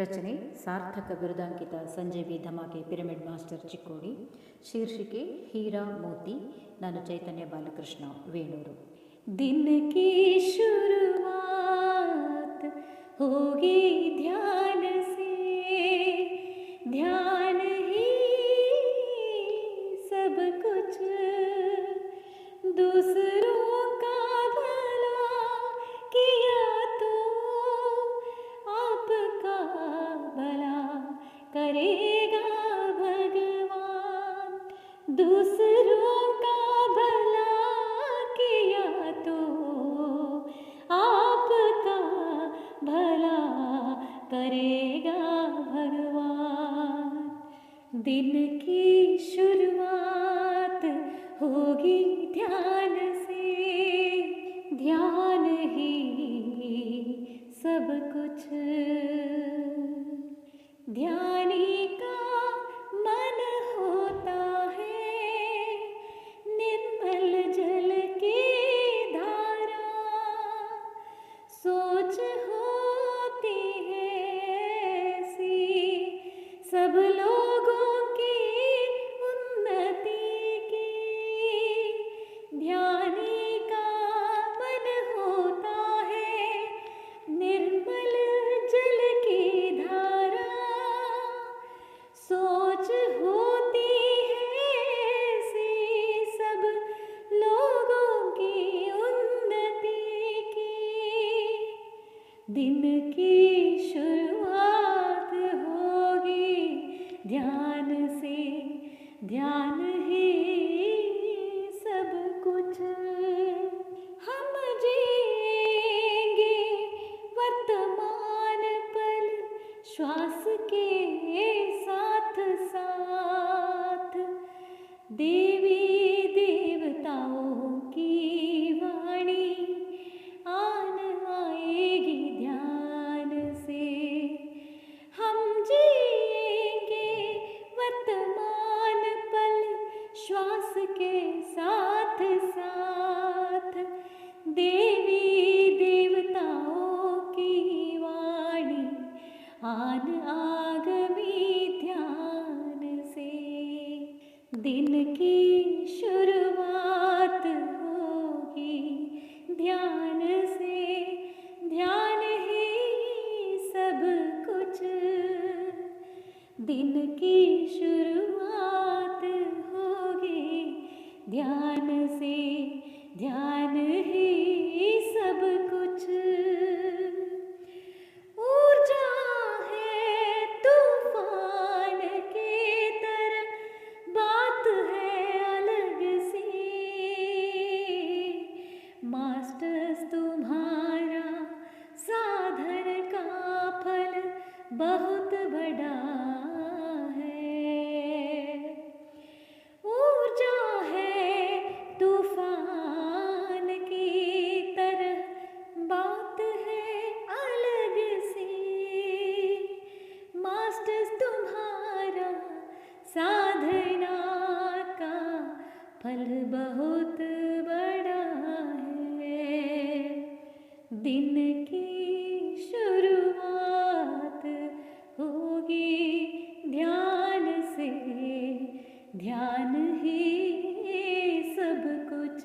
ರಚನೆ ಸಾರ್ಥಕ ಬಿರುದಾಂಕಿತ Sanjay V Dhamake pyramid master Chikkodi. ಶೀರ್ಷಿಕೆ ಹೀರಾ ಮೋತಿ. ನಾನು ಚೈತನ್ಯ ಬಾಲಕೃಷ್ಣ ವೇಣೂರು. दिन की शुरुआत होगी ध्यान से, ध्यान ही सब कुछ, दूसरों का भला किया तो आपका भला करेगा भगवान, दूसरों का भला किया तो आपका भला करेगा भगवान. दिन की शुरुआत होगी ध्यान से, ध्यान ही सब कुछ, ध्यानी का मन होता है निर्मल जल की धारा, सोच होती है ऐसी सब लोगों की उन्नति की, ध्यानी का मन होता है निर्मल जल की धारा, सोच होती है ऐसी सब लोगों की उन्नति की. दिन की शुरुआत होगी ध्यान से, ध्यान ही सब कुछ. हम जिएंगे वर्तमान पल श्वास के साथ साथ, देवी देवताओं की वाणी आन आएगी ध्यान से. हम जिएंगे वर्तमान पल श्वास के साथ साथ, देवी देवताओं की वाणी आन आगमी ध्यान से. दिन की शुरुआत होगी ध्यान से, ध्यान ही सब कुछ, दिन की शुरुआत होगी ध्यान से, ध्यान ही सब कुछ. ऊर्जा है तूफान की तरह, बात है अलग सी, मास्टर्स तुम्हारा साधन का फल बहुत बड़ा है. ऊर्जा है तूफान की तरह, बात है अलग सी, मास्टर्स तुम्हारा साधना का फल बहुत बड़ा है. दिन की शुरुआत होगी ध्यान से, ध्यान ही सब कुछ,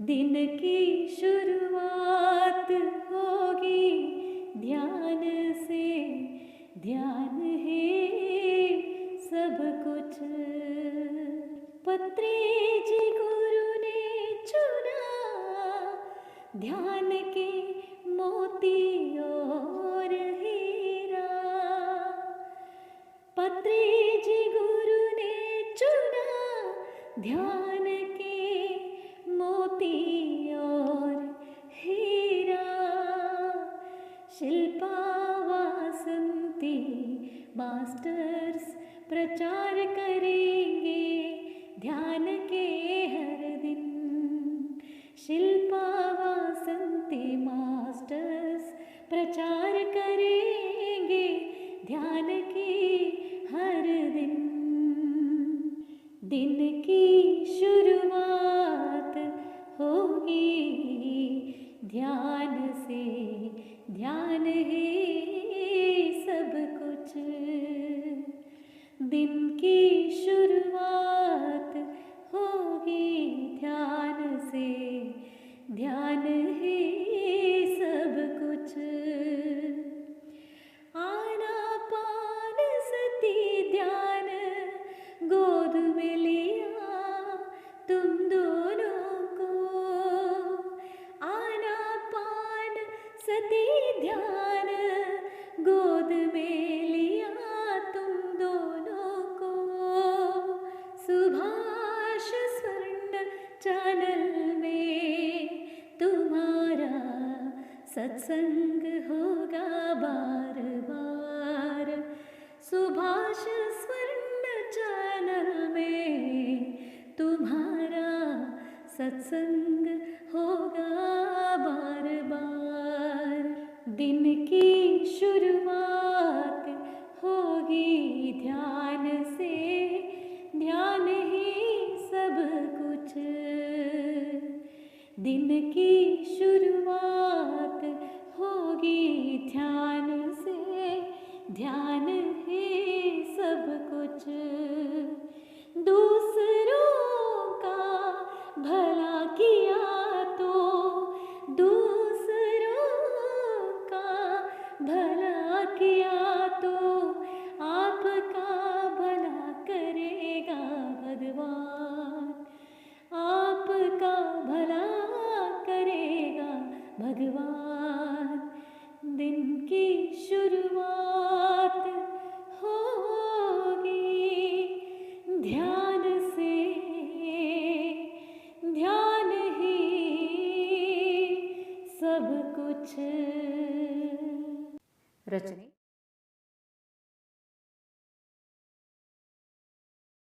दिन की शुरुआत होगी ध्यान से, ध्यान ही सब कुछ. पत्री जी गुरु ने चुना ध्यान के मोती और हीरा, पत्री जी गुरु ने चुना ध्यान के मोती और हीरा. शिल्पा वासंती मास्टर्स प्रचार करेंगे ध्यान के हर दिन, शिल्पा वासंती मास्टर्स प्रचार करेंगे ध्यान के हर दिन. दिन की शुरुआत होगी ध्यान से, ध्यान ही करती ध्यान, गोद में लिया तुम दोनों को। सुभाष स्वर्ण चैनल में तुम्हारा सत्संग होगा बार बार। सुभाष स्वर्ण चैनल में तुम्हारा सत्संग होगा बार बार। दिन की शुरुआत होगी ध्यान से, ध्यान ही सब कुछ। दिन की शुरुआत होगी ध्यान से, ध्यान ही सब कुछ। दूसरों का भला किया तो दूसरों का भला किया तो आपका भला करेगा भगवान, आपका भला करेगा भगवान। दिन की शुरुआत होगी ध्यान से, ध्यान ही सब कुछ। रचने